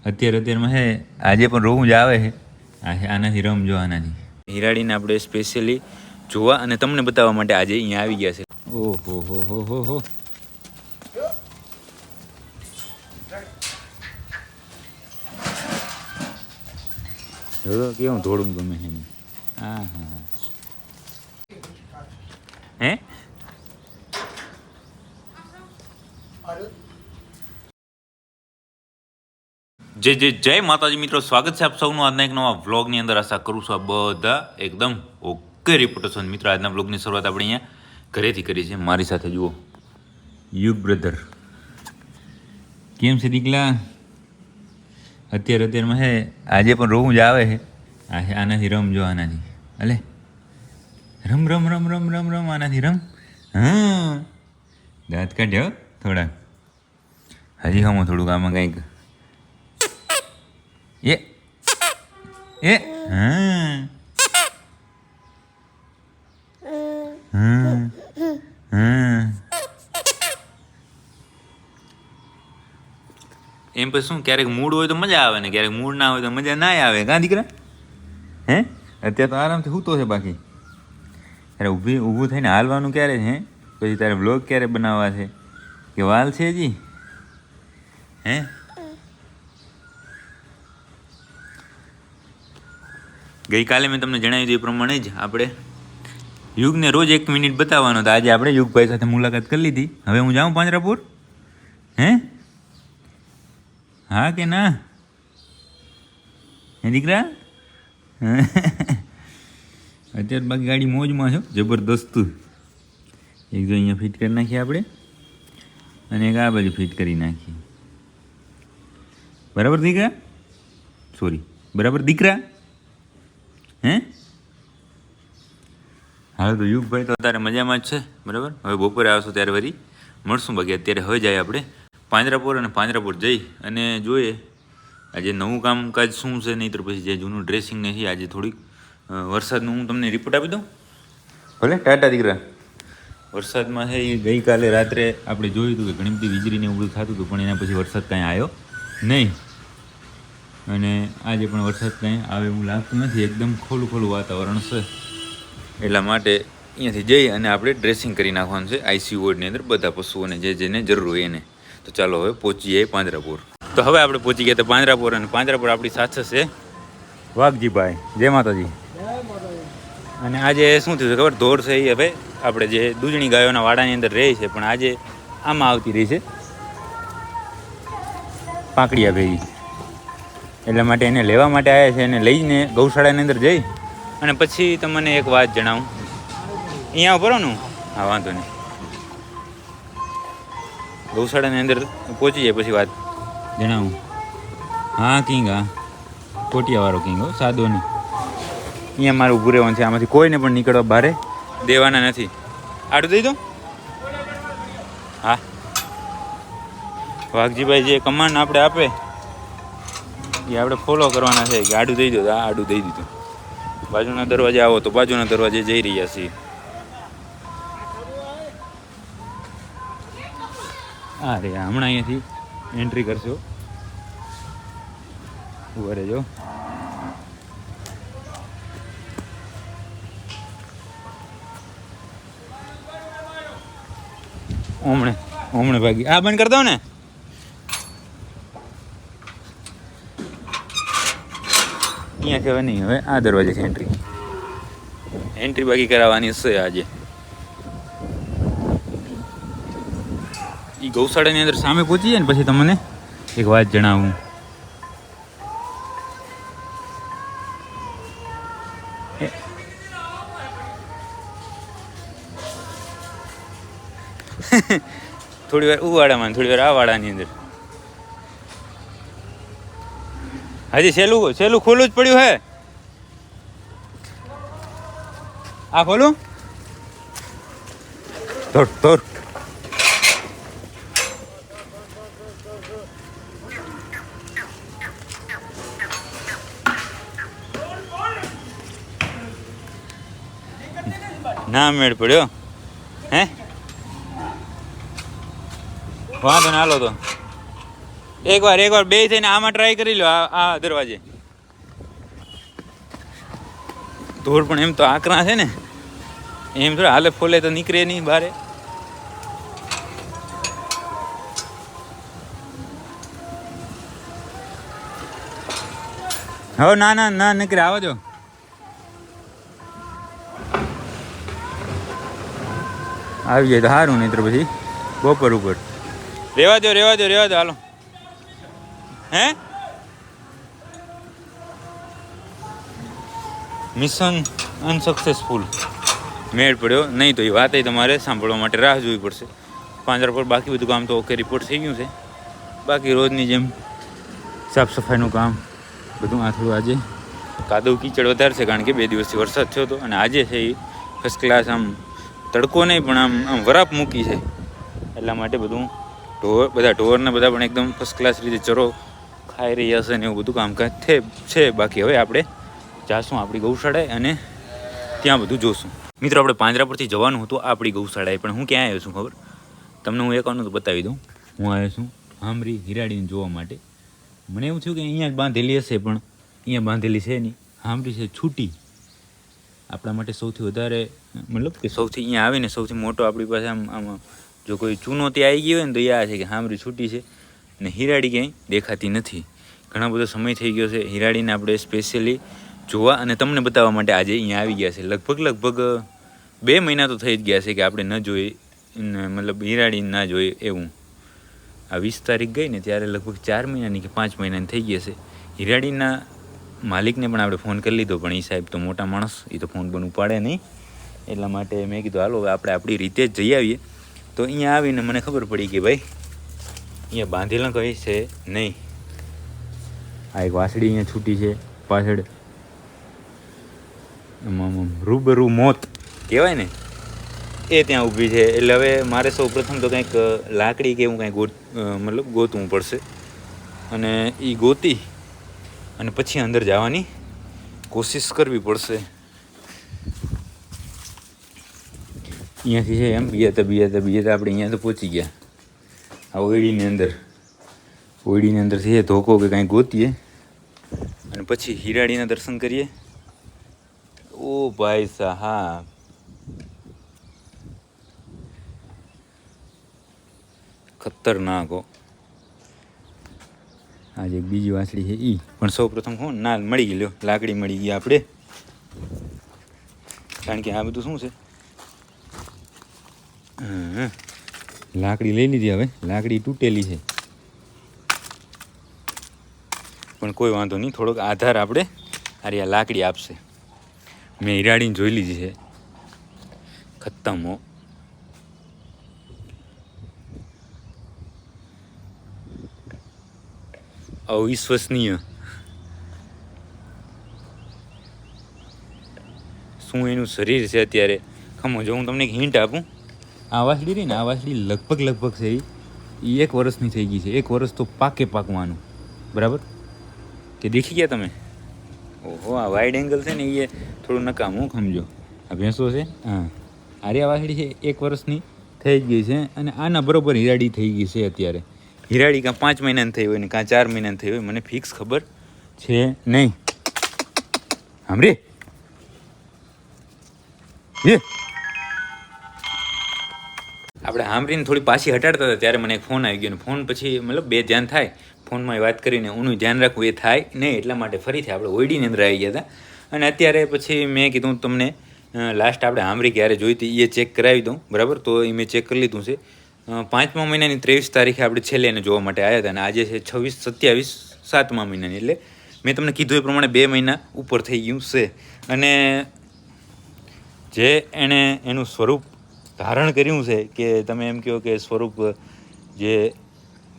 અત્યારમાં હે આજે પણ રોવું જ આવે છે. આનાથી રમજો, આનાથી હિરાડીને આપણે સ્પેશિયલી જોવા અને તમને બતાવવા માટે આજે અહીંયા આવી ગયા છે. ઓહો હો હો હો હો. કેવું થોડું ગમે છે. હા હા હે જય માતાજી મિત્રો, સ્વાગત છે આપ સૌનું આજના એક નવા વ્લોગની અંદર. આશા કરું છું આ બધા એકદમ ઓકે રિપોર્ટર છો. મિત્રો આજના વ્લોગની શરૂઆત આપણે અહીંયા ઘરેથી કરી છે. મારી સાથે જુઓ યુગ બ્રધર કેમ છે દીકલા. અત્યારમાં હે આજે પણ રોવું જ આવે છે. આનાથી રમજો, આનાથી અલે રમ રમ રમ રમ રમ રમ આનાથી રમ. હા દાંત કાઢ્યો થોડાક, હજી હમો થોડુંક આમાં કંઈક એ એ હા હા હા એમ પછી શું, ક્યારેક મૂડ હોય તો મજા આવે ને ક્યારેક મૂડ ના હોય તો મજા ના આવે. કાં દીકરા? હે અત્યારે તો આરામથી સૂતો છે. બાકી અરે ઊભું થઈને હાલવાનું ક્યારે છે? પછી તારે વ્લોગ ક્યારે બનાવવા છે કે વાલ છે હજી? હે ગઈકાલે મેં તમને જણાવ્યું હતું એ પ્રમાણે જ આપણે યુગને રોજ 1 મિનિટ બતાવવાનો હતો. આજે આપણે યુગભાઈ સાથે મુલાકાત કરી લીધી. હવે હું જાઉં પાંજરાપુર? હે હા કે ના? હે દીકરા? અત્યારે બાકી ગાડી મોજમાં છો જબરદસ્ત. એક જો અહીંયા ફિટ કરી નાખીએ આપણે, અને એક આ બાજુ ફિટ કરી નાખીએ. બરાબર દીકરા? સોરી, બરાબર દીકરા? હે હાલ તો યુગભાઈ તો અત્યારે મજામાં જ છે. બરાબર, હવે બપોરે આવશો ત્યારે વળી મળશું. બાકી અત્યારે હવે જાય આપણે પાંજરાપુર, અને પાંજરાપુર જઈ અને જોઈએ આજે નવું કામકાજ શું છે. નહીં તો પછી જે જૂનું ડ્રેસિંગ ને છે આજે થોડીક વરસાદનું હું તમને રિપોર્ટ આપી દઉં. ભલે ટાટા દીકરા. વરસાદમાં છે એ ગઈકાલે રાત્રે આપણે જોયું હતું કે ઘણી બધી વીજળીને એવું બધું થતું હતું, પણ એના પછી વરસાદ કાંઈ આવ્યો નહીં. અને આજે પણ વરસાદ કાંઈ આવે એવું લાગતું નથી. એકદમ ખોલું વાતાવરણ છે. એટલા માટે અહીંયાથી જઈ અને આપણે ડ્રેસિંગ કરી નાખવાનું છે આઈસીયુ વોર્ડની અંદર બધા પશુઓને જેને જરૂર હોય એને. તો ચાલો હવે પહોંચી જઈએ પાંજરાપુર. તો હવે આપણે પહોંચી ગયા હતા પાંજરાપુર, અને પાંજરાપુર આપણી સાથે છે વાઘજીભાઈ. જય માતાજી. અને આજે શું થયું છે ખબર? ધોર છે એ હવે આપણે જે દૂધણી ગાયોના વાડાની અંદર રહે છે, પણ આજે આમાં આવતી રહી છે પાંકડિયા ભેગી. એટલા માટે એને લેવા માટે આવ્યા છે. એને લઈને ગૌશાળાની અંદર જઈ અને પછી તમને એક વાત જણાવું. અહીંયા ભરોનું હા વાંધો નહીં. ગૌશાળાની અંદર પહોંચી જાય પછી વાત જણાવું. હા કિંગ, હા કોટિયાવાળો કિંગ હો, સાદો નહીં. અહીંયા મારું ઊભું રહેવાનું છે. આમાંથી કોઈને પણ નીકળવા બહાર દેવાના નથી. આડું દઈ દો. હા વાઘજીભાઈ જે કમાન્ડ આપણે આપે એ આપણે ફોલો કરવાના છે કે આડું દઈ દો. આ આડું દઈ દીધું. બાજુના દરવાજે આવો તો બાજુના દરવાજે જઈ રહ્યા છીએ. હા રે હમણાં અહીંયાથી એન્ટ્રી કરશો. ઉભા રહેજો. ઓમણે ભાગી. આ બંધ કરી દો ને. અહીંયા કહેવાય નહીં. હવે આ દરવાજેથી એન્ટ્રી બાકી કરાવવાની છે આજે. એ ગૌશાળાની અંદર સામે પહોંચી જાય ને પછી તમને એક વાત જણાવું. થોડી વાર વાડામાં, થોડી વાર આ વાડાની અંદર. હજી સહેલું ખોલું જ પડ્યું હે. આ ખોલું થોડ ના મેળ પડ્યો. હે વાંધો ને હાલો તો એકવાર બે થઈને આમાં ટ્રાય કરી લો. આ દરવાજે ધોળ પણ એમ તો આકરા છે ને, એમ થોડા હાલે ફોલે તો નીકળે નહીં બારે. હવે ના નીકળે, આવો જો. આવી જાય તો સારું, નહીં તો પછી બપોર ઉપર રેવા દો હાલો. હે મિશન અનસક્સેસફુલ, મેળ પડ્યો નહીં. તો એ વાત તમારે સાંભળવા માટે રાહ જોવી પડશે. પાંજરા પર બાકી બધું કામ તો ઓકે રિપોર્ટ થઈ ગયું છે. બાકી રોજની જેમ સાફ સફાઈનું કામ બધું. આ થોડું આજે કાદવ કીચડ વધારે છે, કારણ કે 2 દિવસથી વરસાદ થયો હતો. અને આજે છે એ ફર્સ્ટ ક્લાસ, આમ તડકો નહીં પણ આમ વરાપ મૂકી છે. એટલા માટે બધું ઢોરને બધા પણ એકદમ ફર્સ્ટ ક્લાસ રીતે ચરો ખાઈ રહ્યા છે ને એવું બધું કામકાજ છે. બાકી હવે આપણે જાશું આપણી ગૌશાળાએ અને ત્યાં બધું જોશું. મિત્રો, આપણે પાંજરા પરથી જવાનું હતું આપણી ગૌશાળાએ, પણ હું ક્યાં આવ્યો છું ખબર તમને? હું એકાનું તો બતાવી દઉં. હું આવ્યો છું હામરી હિરાડીને જોવા માટે. મને એવું થયું કે અહીંયા જ બાંધેલી હશે, પણ અહીંયા બાંધેલી છે નહીં. હામરી છે છૂટી. આપણા માટે સૌથી વધારે મતલબ કે સૌથી અહીંયા આવીને સૌથી મોટો આપણી પાસે આમ જો કોઈ ચુનૌતી આવી ગઈ હોય ને તો એ આ છે કે હામરી છૂટી છે ને હિરાડી ક્યાંય દેખાતી નથી. ઘણા બધો સમય થઈ ગયો છે હિરાડીને આપણે સ્પેશિયલી જોવા અને તમને બતાવવા માટે આજે અહીંયા આવી ગયા છે. લગભગ 2 મહિના તો થઈ જ ગયા છે કે આપણે ન જોઈએ, મતલબ હિરાડીને ના જોઈએ એવું. આ 20 તારીખ ગઈ ને ત્યારે લગભગ 4 મહિનાની કે 5 મહિનાની થઈ ગયા છે. હિરાડીના માલિકને પણ આપણે ફોન કરી લીધો, પણ એ સાહેબ તો મોટા માણસ, એ તો ફોન પણ ઉપાડે નહીં. એટલા માટે મેં કીધું હાલો આપણે આપણી રીતે જ જઈ આવીએ. તો અહીંયા આવીને મને ખબર પડી કે ભાઈ અહીંયા બાંધેલા કંઈ છે નહીં. આ એક વાસળી અહીંયા છૂટી છે પાછળ, રૂબરૂ મોત કહેવાય ને એ ત્યાં ઊભી છે. એટલે હવે મારે સૌ પ્રથમ તો કંઈક લાકડી કે એવું કંઈક ગોતવું પડશે, અને એ ગોતી અને પછી અંદર જવાની કોશિશ કરવી પડશે. અહીંયાથી છે એમ બીજા આપણે અહીંયા તો પહોંચી ગયા. આ ઓયડીની અંદરથી ધોકો કે કાંઈ ગોતીએ અને પછી હિરાડીના દર્શન કરીએ. ઓ ભાઈ સાહેબ, ખતરનાક હો. આજે એક બીજી વાંસળી છે એ પણ સૌ પ્રથમ હું ના મળી ગઈ. લ્યો લાકડી મળી ગઈ આપણે, કારણ કે આ બધું શું છે લાકડી લઈ લીધી. હવે લાકડી તૂટેલી છે પણ કોઈ વાંધો નહીં, થોડોક આધાર આપણે આ લાકડી આપશે. મેં હિરાડીને જોઈ લીધી છે. ખતમ હો. અવિશ્વસનીય. શું એનું શરીર છે અત્યારે. ખમો જો હું તમને એક હિન્ટ આપું. આ વાસળી રહી ને, આ વાસળી લગભગ છે એ 1 વર્ષની થઈ ગઈ છે. 1 વર્ષ તો પાકવાનું બરાબર કે દેખી ગયા તમે? ઓહો, આ વાઇડ એંગલ છે ને એ થોડું નકામું સમજો. આ ભેંસો છે, હા આર્યા વાસળી છે 1 વર્ષની થઈ જ ગઈ છે. અને આના બરોબર હિરાડી થઈ ગઈ છે અત્યારે. હિરાડી કાં 5 મહિનાની થઈ હોય ને કાં 4 મહિનાની થઈ હોય, મને ફિક્સ ખબર છે નહીં. સાંભળે આપણે હામરીને થોડી પાછી હટાડતા હતા ત્યારે મને એક ફોન આવી ગયો. ફોન પછી મતલબ 2 ધ્યાન થાય. ફોનમાં વાત કરીને ઉનું ધ્યાન રાખવું એ થાય નહીં, એટલા માટે ફરીથી આપણે ઓયડીની અંદર આવી ગયા હતા. અને અત્યારે પછી મેં કીધું તમને લાસ્ટ આપણે હામરી ક્યારે જોઈ હતી એ ચેક કરાવી દઉં બરાબર. તો એ મેં ચેક કરી લીધું છે. 5મા મહિનાની 23 તારીખે આપણે છેલ્લે એને જોવા માટે આવ્યા હતા. અને આજે છે 26, 27, 7મા મહિનાની. એટલે મેં તમને કીધું એ પ્રમાણે 2 મહિના ઉપર થઈ ગયું છે. અને જે એણે એનું સ્વરૂપ ધારણ કર્યું છે કે તમે એમ કહો કે સ્વરૂપ જે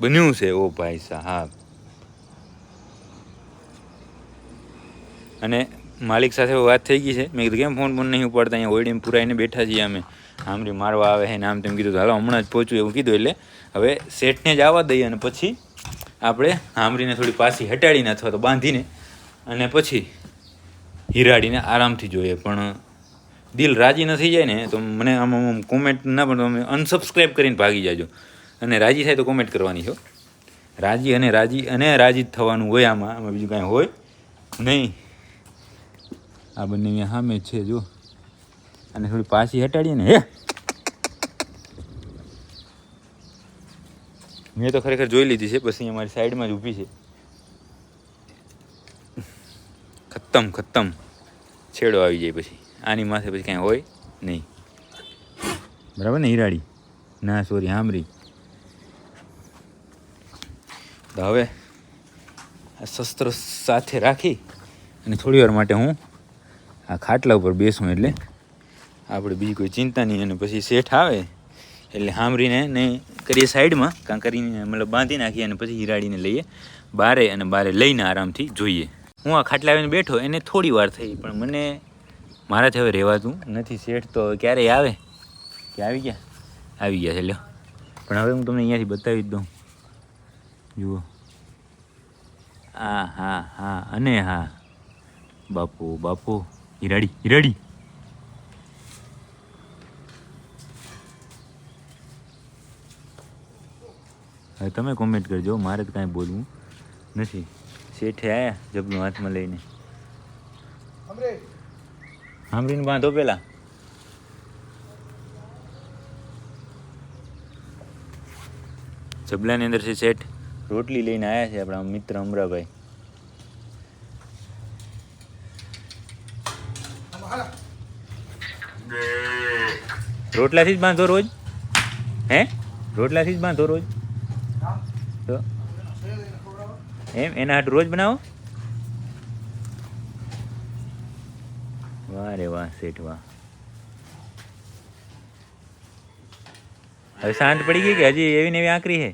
બન્યું છે, ઓ ભાઈ સાહેબ. અને માલિક સાથે વાત થઈ ગઈ છે. મેં કીધું કેમ ફોન નહીં ઉપાડતા, અહીંયા ઓયડીમાં પુરાઈને બેઠા છીએ અમે, હામરી મારવા આવે છે ને આમ તેમ. કીધું હાલો હમણાં જ પહોંચું એવું કીધું. એટલે હવે શેઠને જ આવવા દઈએ અને પછી આપણે હામરીને થોડી પાછી હટાડીને અથવા તો બાંધીને અને પછી હિરાડીને આરામથી જોઈએ. પણ દિલ રાજી ન થઈ જાય ને તો મને આમ કોમેન્ટ ના, પણ તમે અનસબસ્ક્રાઈબ કરીને ભાગી જાજો. અને રાજી થાય તો કોમેન્ટ કરવાની છો. રાજી અને રાજી જ થવાનું હોય આમાં બીજું કાંઈ હોય નહીં. આ બંને અહીંયા સામે જ છે જો. અને થોડી પાછી હટાડીએ ને. હે મેં તો ખરેખર જોઈ લીધી છે, બસ અહીંયા મારી સાઈડમાં જ ઊભી છે. ખતમ છેડો આવી જાય પછી આની માથે પછી કાંઈ હોય નહીં. બરાબર ને હિરાડી? ના સોરી હામરી. તો હવે આ શસ્ત્ર સાથે રાખી અને થોડી વાર માટે હું આ ખાટલા ઉપર બેસું, એટલે આપણે બીજી કોઈ ચિંતા નહીં. અને પછી શેઠ આવે એટલે હામરીને ને કરીએ સાઈડમાં, કાં કરીને મતલબ બાંધી નાખીએ અને પછી હિરાડીને લઈએ બારે, અને બારે લઈને આરામથી જોઈએ. હું આ ખાટલા આવીને બેઠો એને થોડી વાર થઈ, પણ મને મારાથી હવે રહેવાતું નથી. શેઠ તો ક્યારેય આવે કે આવી ગયા છે લ્યો. પણ હવે હું તમને અહીંયાથી બતાવી જ દઉં. જુઓ હા અને હા બાપુ હિરાડી. હવે તમે કોમેન્ટ કરજો, મારે તો કાંઈ બોલવું નથી. શેઠે આયા જબલું હાથમાં લઈને. હામરીને બાંધો પેલા. જબલાની અંદર છે શેઠ રોટલી લઈને આવ્યા છે આપણા મિત્ર અમરાભાઈ. રોટલાથી જ બાંધો રોજ? હે રોટલાથી જ બાંધો રોજ? તો એમ એના હાટ રોજ બનાવો? વાહ રે વાહ શેઠ વાહ. હવે શાંત પડી ગઈ કે હજી એવી ને એવી આકરી છે?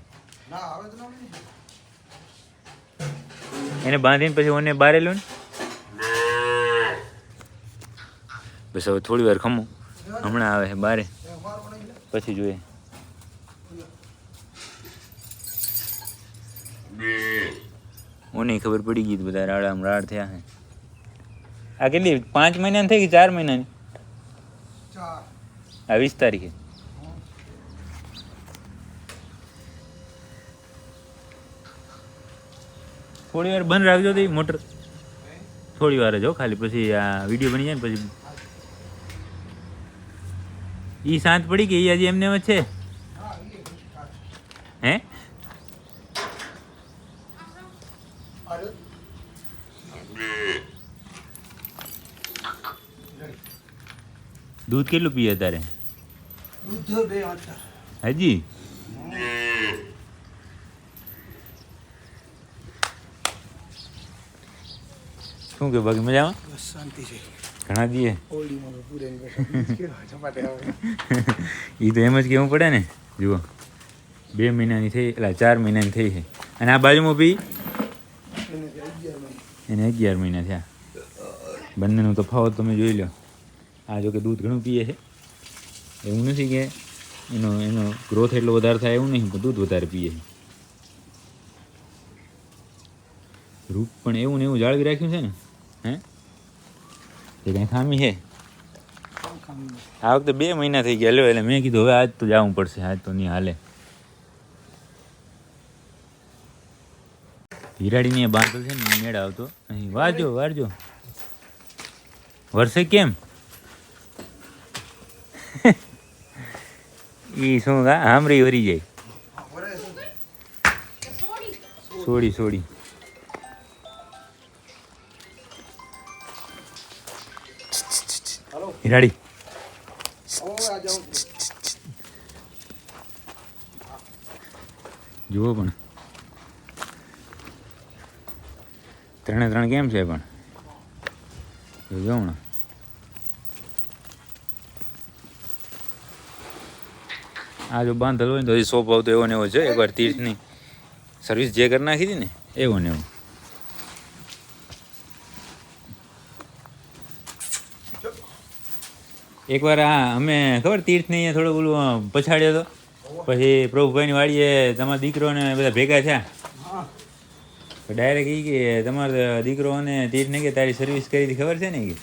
એને બાંધીને પછી ઓને બારેલું ને. બસ હવે થોડી વાર ખમું, હમણાં આવે છે બારે, પછી જોઈએ. ઓને ખબર પડી ગઈ બધા રાડામાં રાડ થયા છે. આ કેટલી 5 મહિનાની થઈ ગઈ? 4 મહિનાની? આ 20 તારીખે. થોડી વાર બંધ રાખજો તો મોટર, થોડી વાર જ હો ખાલી, પછી આ વિડીયો બની જાય ને પછી. ઈ શાંત પડી ગઈ? હજી એમને એમ જ છે? હે દૂધ કેટલું પીએ તારે? હજી શું કે બાકી મજામાં? શાંતિ છે. ઘણા દીએ એ તો એમ જ કેવું પડે ને. જુઓ 2 મહિનાની થઈ, એટલે 4 મહિનાની થઈ છે. અને આ બાજુમાં બી એને 11 મહિના થયા. બંનેનો તફાવત તમે જોઈ લો. આ જો કે દૂધ ઘણું પીએ છે, એવું નથી કે એનો ગ્રોથ એટલો વધારે થાય એવું નહીં, પણ દૂધ વધારે પીએ છે. રૂપ પણ એવું ને એવું જાળવી રાખ્યું છે ને. હે એ કંઈ ખામી છે? આ વખતે 2 મહિના થઈ ગયા લો, એટલે મેં કીધું હવે આજ તો જવું પડશે, આજ તો નહીં હાલે. હિરાડીને બાંધો છે ને મેળ આવતો અહીં. વારજો વરસે કેમ? ઈ શું હામરી વરી જાય. સોડી હિરાડી. જુઓ પણ 3 કેમ છે? પણ જોજો હમણાં. આ જો બાંધેલો હોય ને તો હજી સોપ આવતો એવો ને એવો છે. એકવાર તીર્થની સર્વિસ જે કરી નાખી હતી ને એવો ને એવો. એકવાર હા અમે ખબર તીર્થને અહીંયા થોડો બોલું પછાડ્યો હતો, પછી પ્રભુભાઈની વાડીએ તમારા દીકરો ને બધા ભેગા થયા, ડાયરેક્ટ એ કે તમારો દીકરો અને તીર્થને કે તારી સર્વિસ કરી હતી ખબર છે ને કે.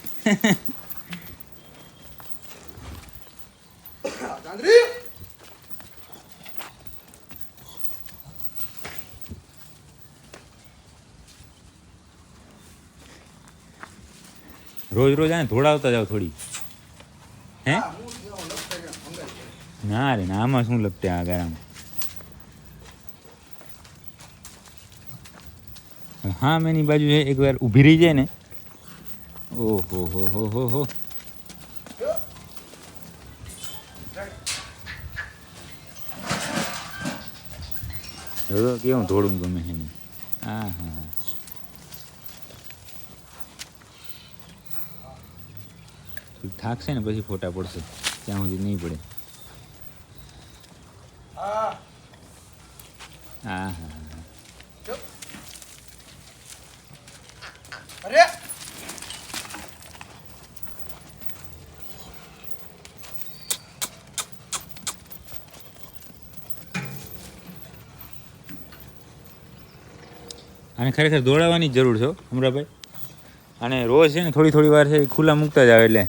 રોજ રોજ આને ધોળાવતા જાવ થોડી. હે ના રે ના, આમાં શું લપટે આ ગારામાં. હા મેની બાજુ છે, એકવાર ઊભી રહી જાય ને, ઓહો હો. કેવું ધોળું ગમે છે ને. હા હા, થાકશે ને પછી ફોટા પડશે, ત્યાં સુધી નહીં પડે. હા હા હા. અરે આને ખરેખર દોડાવવાની જ જરૂર છે અમરાભાઈ. અને રોજ છે ને થોડી વાર છે ખુલ્લા મૂકતા જાવ એટલે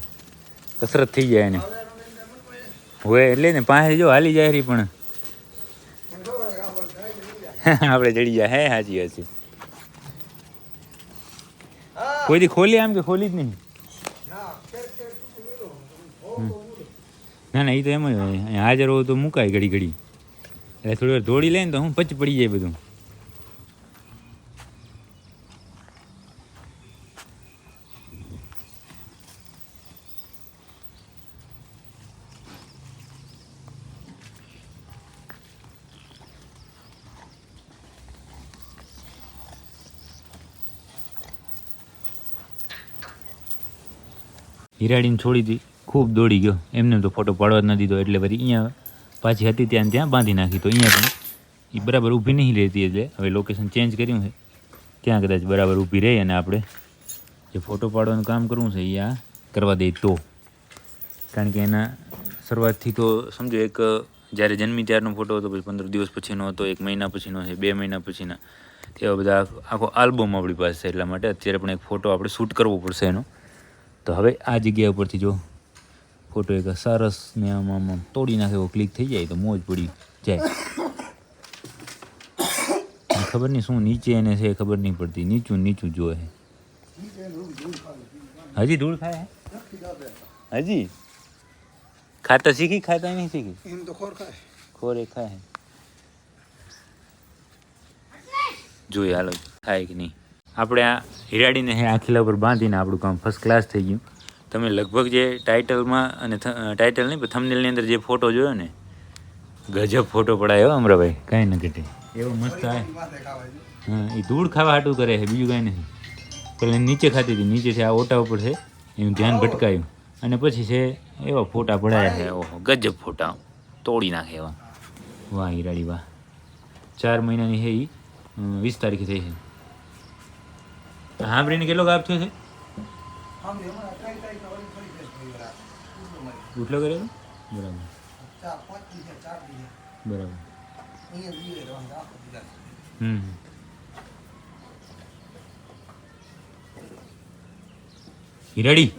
કસરત થઈ જાય એને. હોય એટલે ને પાસે જો હાલી જાય રહી, પણ આપણે ચડી જાય. હે સાચી વાત છે. કોઈ દી ખોલી આમ કે ખોલી જ નહીં. ના એ તો એમ જ હોય, અહીંયા હાજર હોવ તો મુકાય ઘડી એટલે થોડી વાર દોડી લે ને તો હું પડી જાય બધું. હિરાડીને છોડી હતી, ખૂબ દોડી ગયો, એમને તો ફોટો પાડવા જ ન દીધો, એટલે પછી અહીંયા પાછી હતી ત્યાં બાંધી નાખી. તો અહીંયા પણ એ બરાબર ઊભી નહીં રહેતી, એટલે હવે લોકેશન ચેન્જ કર્યું છે, ત્યાં કદાચ બરાબર ઊભી રહી અને આપણે જે ફોટો પાડવાનું કામ કરવું છે એ આ કરવા દઈએ તો. કારણ કે એના શરૂઆતથી તો સમજો, એક જ્યારે જન્મી ત્યારનો ફોટો હતો, પછી 15 દિવસ પછીનો હતો, 1 મહિના પછીનો છે, 2 મહિના પછીના, એવા બધા આખો આલ્બમ આપણી પાસે છે. એટલા માટે અત્યારે પણ એક ફોટો આપણે શૂટ કરવો પડશે એનો. તો હવે આ જગ્યા ઉપરથી જો ફોટો એક સરસ ને આમ તોડી નાખે એવો ક્લિક થઈ જાય તો મોજ પડી જાય. ખબર નહીં શું નીચે એને છે, ખબર નહીં પડતી. નીચું જોવે છે. હજી ધૂળ ખાય હજી ખાતા શીખી, ખાતા નહીં શીખી, ખોરે ખાય. જોઈએ હાલો થાય કે નહીં. આપણે આ હિરાડીને આ ખીલા ઉપર બાંધીને આપણું કામ ફર્સ્ટ ક્લાસ થઈ ગયું. તમે લગભગ જે ટાઇટલમાં અને ટાઇટલ નહીં પણ થંબનેલની અંદર જે ફોટો જોયો ને, ગજબ ફોટો પડાયો અમરાભાઈ, કાંઈ ન ઘટે એવો મસ્ત આવે. હા, એ ધૂળ ખાવા હાટું કરે છે, બીજું કાંઈ નથી. પેલા નીચે ખાતી હતી, નીચેથી આ ઓટા ઉપર છે એનું ધ્યાન ભટકાયું, અને પછી છે એવા ફોટા પડાયા છે. ઓહો, ગજબ ફોટા તોડી નાખે એવા. વાહ હિરાડી વાહ. 4 મહિનાની છે એ, 20 તારીખે થઈ છે. સાંભળીને કેટલો ગાપ થયો છે? ઉઠલો કર્યો બરાબર. હિરાડી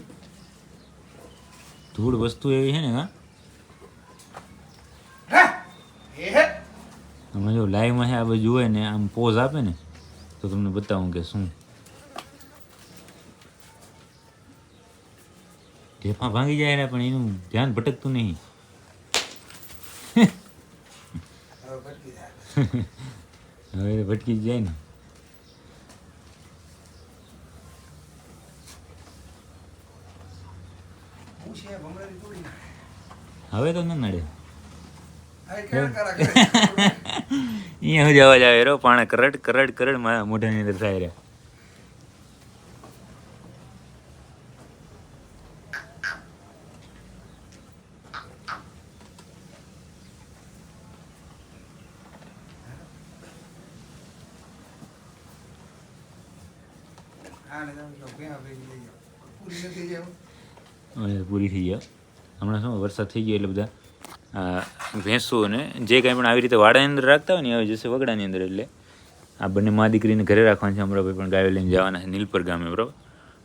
ધૂળ વસ્તુ એવી છે ને. અમે જો લાઈવમાં છે આ બધું જુએ ને, આમ પોઝ આપે ને તો તમને બતાવું કે શું. ઢેફા ભાંગી જાય પણ એનું ધ્યાન ભટકતું નહીં. હવે ભટકી જ જાય ને. હવે તો ન નડે. અહીંયા જ અવાજ આવે રો, પાણે કરડ મોઢાની અંદર થાય રહ્યા. પૂરી થઈ ગયા. હમણાં શું વરસાદ થઈ ગયો એટલે બધા ભેંસો ને જે કાંઈ પણ આવી રીતે વાડાની અંદર રાખતા હોય ને હવે જશે વગડાની અંદર. એટલે આ બંને મા દીકરીને ઘરે રાખવાની છે. અમરાભાઈ પણ ગાયો લઈને જવાના છે નીલપર ગામે, બરાબર.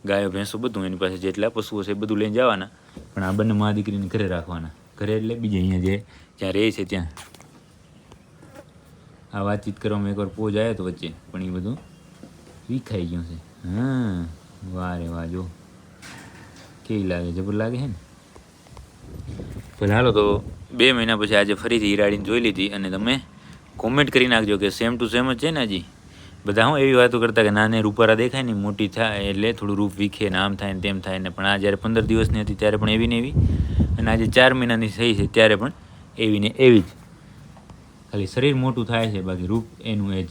ગાયો ભેંસો બધું એની પાસે જેટલા પશુઓ છે એ બધું લઈને જવાના, પણ આ બંને મા દીકરીને ઘરે રાખવાના. ઘરે એટલે બીજે અહીંયા જ્યાં રહે છે ત્યાં. આ વાતચીત કરવામાં એકવાર પોજ આવ્યો હતો વચ્ચે, પણ એ બધું વિખાઈ ગયું છે. હા વાહ રે વાહ. જો કેવી લાગે? જબર લાગે છે ને? ભલે હાલો તો 2 મહિના પછી આજે ફરીથી હિરાડીને જોઈ લીધી અને તમે કોમેન્ટ કરી નાખજો કે સેમ ટુ સેમ જ છે ને હજી. બધા હું એવી વાતો કરતા કે નાને રૂપારા દેખાય ને મોટી થાય એટલે થોડું રૂપ વીખે ને આમ થાય ને તેમ થાય ને, પણ આ જ્યારે 15 દિવસની હતી ત્યારે પણ એવી ને એવી, અને આજે 4 મહિનાની થઈ છે ત્યારે પણ એવી ને એવી જ. ખાલી શરીર મોટું થાય છે, બાકી રૂપ એનું એ જ.